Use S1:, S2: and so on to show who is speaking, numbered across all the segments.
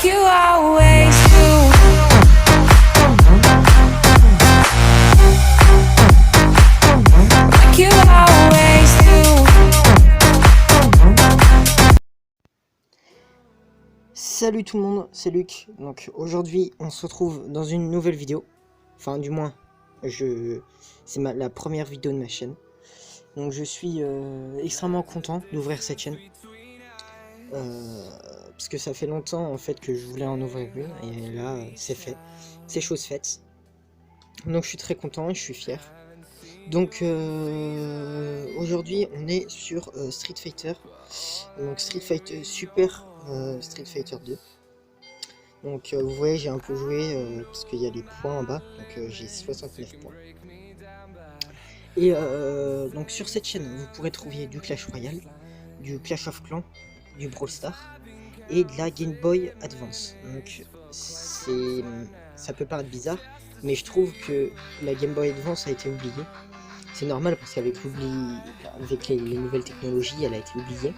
S1: you always do. Like you always do.
S2: Salut tout le monde, c'est Luc. Donc aujourd'hui on se retrouve dans une nouvelle vidéo. Enfin du moins, c'est la première vidéo de ma chaîne. Donc je suis extrêmement content d'ouvrir cette chaîne. Parce que ça fait longtemps en fait que je voulais en ouvrir une. Et là c'est fait, c'est chose faite. Donc je suis très content et je suis fier. Donc aujourd'hui on est sur Street Fighter. Donc Street Fighter Super Street Fighter 2. Donc vous voyez j'ai un peu joué parce qu'il y a les points en bas, donc j'ai 69 points. Et donc sur cette chaîne vous pourrez trouver du Clash Royale, du Clash of Clans, du Brawl Stars et de la Game Boy Advance. Donc ça peut paraître bizarre, mais je trouve que la Game Boy Advance a été oubliée. C'est normal parce qu'avec les nouvelles technologies elle a été oubliée.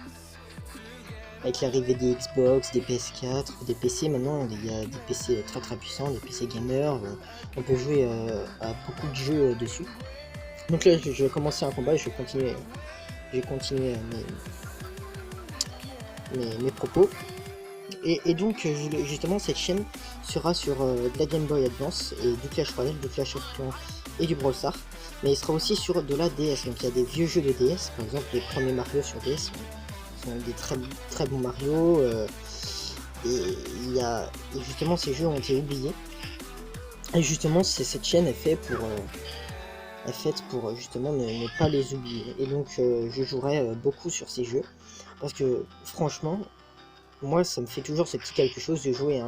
S2: Avec l'arrivée des Xbox, des PS4, des PC, maintenant il y a des PC très puissants, des PC gamers, on peut jouer à beaucoup de jeux dessus. Donc là je vais commencer un combat et je vais continuer mes propos. Et donc justement cette chaîne sera sur de la Game Boy Advance et du Clash Royale, du Clash of Clans et du Brawl Stars. Mais il sera aussi sur de la DS, donc il y a des vieux jeux de DS, par exemple les premiers Mario sur DS. Sont des très bons Mario et justement ces jeux ont été oubliés et justement cette chaîne est faite pour justement ne pas les oublier. Et donc je jouerai beaucoup sur ces jeux parce que franchement moi ça me fait toujours ce petit quelque chose de jouer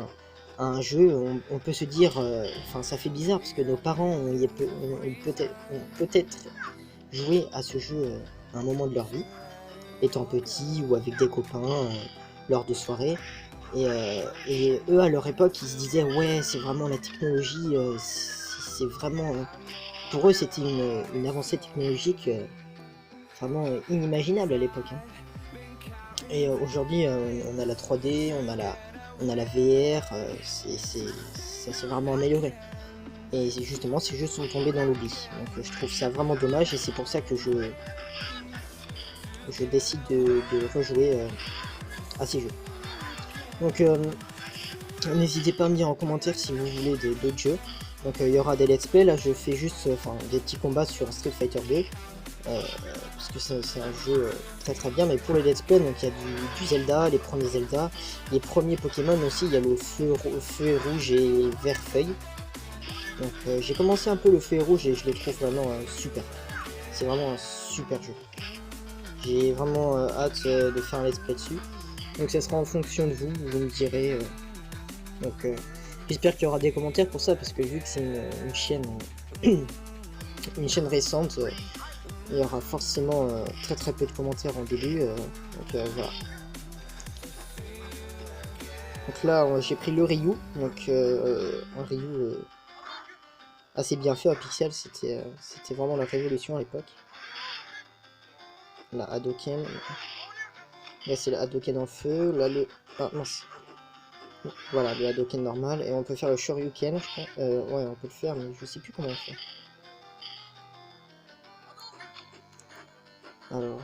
S2: à un jeu. On peut se dire enfin ça fait bizarre parce que nos parents ont peut-être joué à ce jeu à un moment de leur vie, étant petit ou avec des copains lors de soirées, et eux à leur époque ils se disaient ouais c'est vraiment la technologie, c'est vraiment pour eux c'était une avancée technologique vraiment inimaginable à l'époque, hein. Et aujourd'hui on a la 3D, on a la VR, ça s'est vraiment amélioré. Et justement ces jeux sont tombés dans l'oubli, donc je trouve ça vraiment dommage et c'est pour ça que je décide de rejouer à ces jeux. Donc n'hésitez pas à me dire en commentaire si vous voulez d'autres jeux. Donc il y aura des let's play, là je fais juste des petits combats sur Street Fighter 2 parce que c'est un jeu très bien. Mais pour les let's play, donc il y a du Zelda, les premiers Zelda, les premiers Pokémon aussi, il y a le feu rouge et vert feuille. Donc j'ai commencé un peu le feu rouge et je le trouve vraiment super. C'est vraiment un super jeu. J'ai vraiment hâte de faire un let's play dessus. Donc ça sera en fonction de vous me direz. Donc j'espère qu'il y aura des commentaires pour ça, parce que vu que c'est une chaîne une chaîne récente, il y aura forcément très peu de commentaires en début. Donc voilà. Donc là j'ai pris le Ryu, donc un Ryu assez bien fait en pixel, c'était vraiment la révolution à l'époque. La Hadoken, là c'est la Hadoken en feu, là le... ah mince, voilà le Hadoken normal, et on peut faire le Shoryuken je crois, ouais on peut le faire mais je sais plus comment on fait. Alors...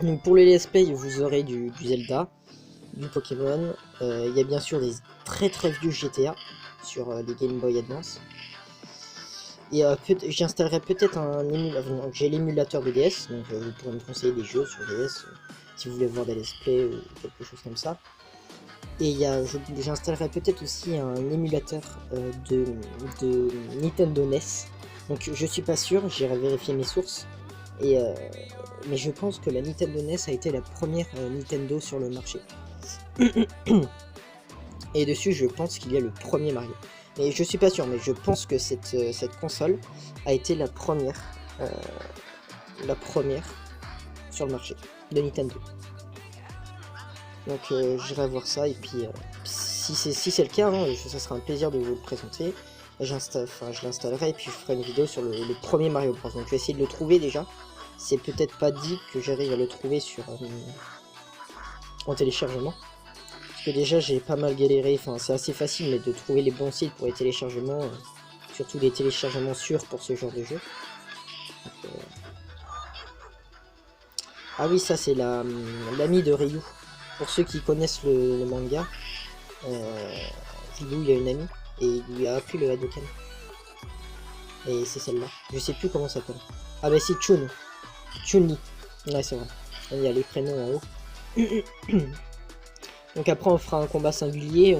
S2: donc pour les let's play vous aurez du Zelda, du Pokémon, il y a bien sûr des très vieux GTA sur les Game Boy Advance. Et j'installerai peut-être un émulateur, j'ai l'émulateur de DS, donc vous pourrez me conseiller des jeux sur DS si vous voulez voir des let's play ou quelque chose comme ça. Et j'installerai peut-être aussi un émulateur de Nintendo NES, donc je suis pas sûr, j'irai vérifier mes sources, mais je pense que la Nintendo NES a été la première Nintendo sur le marché. Et dessus je pense qu'il y a le premier Mario. Mais je suis pas sûr, mais je pense que cette console a été la première sur le marché de Nintendo. Donc j'irai voir ça, et puis si c'est le cas, hein, ça sera un plaisir de vous le présenter. Je l'installerai et puis je ferai une vidéo sur le premier Mario Bros. Donc je vais essayer de le trouver déjà. c'est peut-être pas dit que j'arrive à le trouver sur en téléchargement. Parce que déjà j'ai pas mal galéré, enfin c'est assez facile mais de trouver les bons sites pour les téléchargements, surtout les téléchargements sûrs pour ce genre de jeu. Donc, ah oui, ça c'est l'ami de Ryu. Pour ceux qui connaissent le manga, Ryu il a une amie et il lui a appris le Hadouken. Et c'est celle-là. Je sais plus comment ça s'appelle. Ah bah c'est Chun. Chun-Li. Ouais c'est vrai. Il y a les prénoms en haut. Donc après on fera un combat singulier.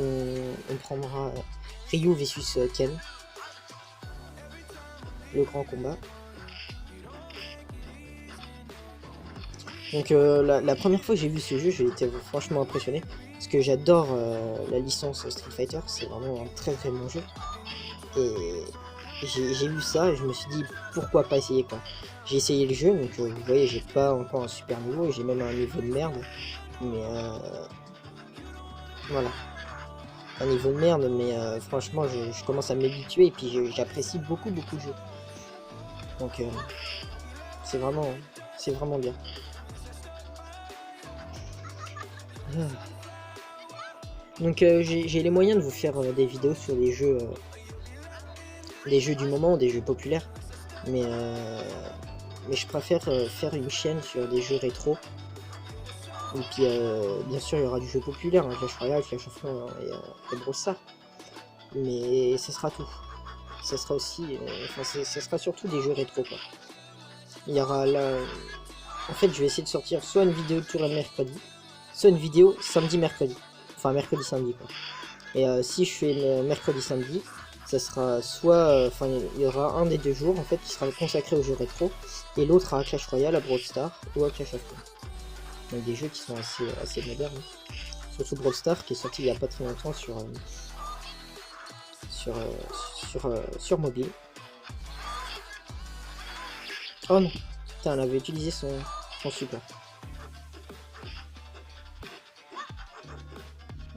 S2: On prendra Ryu versus Ken. Le grand combat. Donc la première fois que j'ai vu ce jeu, j'ai été franchement impressionné. Parce que j'adore la licence Street Fighter. C'est vraiment un très très bon jeu. Et j'ai lu ça et je me suis dit pourquoi pas essayer quoi. J'ai essayé le jeu, donc vous voyez j'ai pas encore un super niveau, j'ai même un niveau de merde. Mais voilà. Un niveau de merde, mais franchement je commence à m'habituer et puis j'apprécie beaucoup le jeu. Donc c'est vraiment bien. Donc j'ai les moyens de vous faire des vidéos sur des jeux du moment, des jeux populaires, mais je préfère faire une chaîne sur des jeux rétro. Et puis bien sûr il y aura du jeu populaire, hein, Clash Royale, Clash of Clans et Brawl Stars, mais ça sera tout. Ça sera aussi, ça sera surtout des jeux rétro quoi. Il y aura là, en fait je vais essayer de sortir soit une vidéo tous les mercredis, soit une vidéo samedi mercredi, enfin mercredi samedi quoi. Et si je fais le mercredi samedi, ça sera soit, il y aura un des 2 jours en fait qui sera consacré aux jeux rétro et l'autre à Clash Royale, à Brawl Stars ou à Clash of Clans. Donc des jeux qui sont assez modernes. Surtout Brawl Stars qui est sorti il y a pas très longtemps sur mobile. Oh non, putain, elle avait utilisé son super.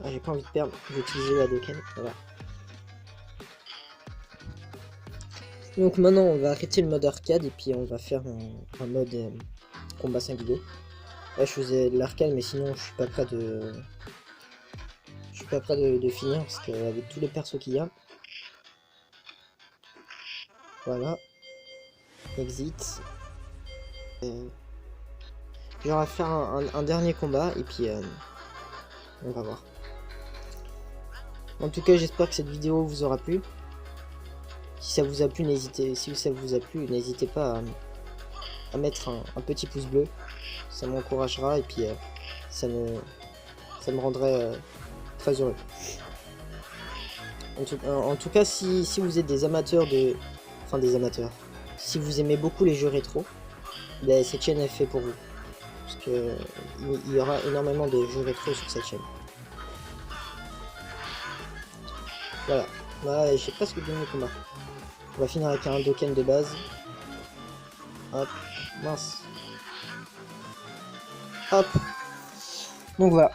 S2: Ah, j'ai pas envie de perdre, j'ai utilisé la Hadouken, voilà. Donc maintenant on va arrêter le mode arcade et puis on va faire un mode combat singulier. Là je faisais de l'arcade mais sinon je suis pas prêt de finir parce qu'avec tous les persos qu'il y a. Voilà. Exit. Je vais faire un dernier combat et puis on va voir. En tout cas j'espère que cette vidéo vous aura plu. Si ça vous a plu, n'hésitez pas à mettre un petit pouce bleu. Ça m'encouragera et puis ça me rendrait très heureux. En tout cas, si vous êtes des amateurs si vous aimez beaucoup les jeux rétro, ben, cette chaîne est faite pour vous. Parce que il y aura énormément de jeux rétro sur cette chaîne. Voilà. Là, j'ai presque gagné le combat. On va finir avec un Hadouken de base. Hop. Mince. Hop. Donc voilà.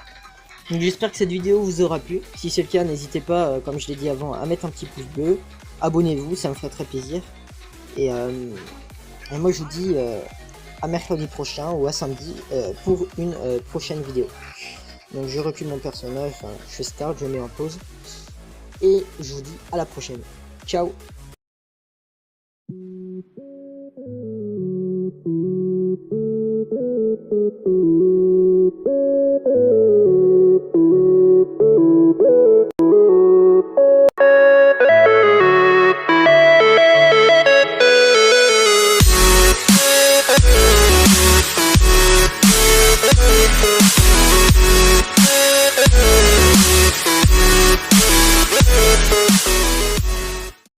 S2: J'espère que cette vidéo vous aura plu. Si c'est le cas, n'hésitez pas, comme je l'ai dit avant, à mettre un petit pouce bleu. Abonnez-vous, ça me ferait très plaisir. Et moi je vous dis à mercredi prochain ou à samedi pour une prochaine vidéo. Donc je recule mon personnage, je fais start, je mets en pause. Et je vous dis à la prochaine. Ciao.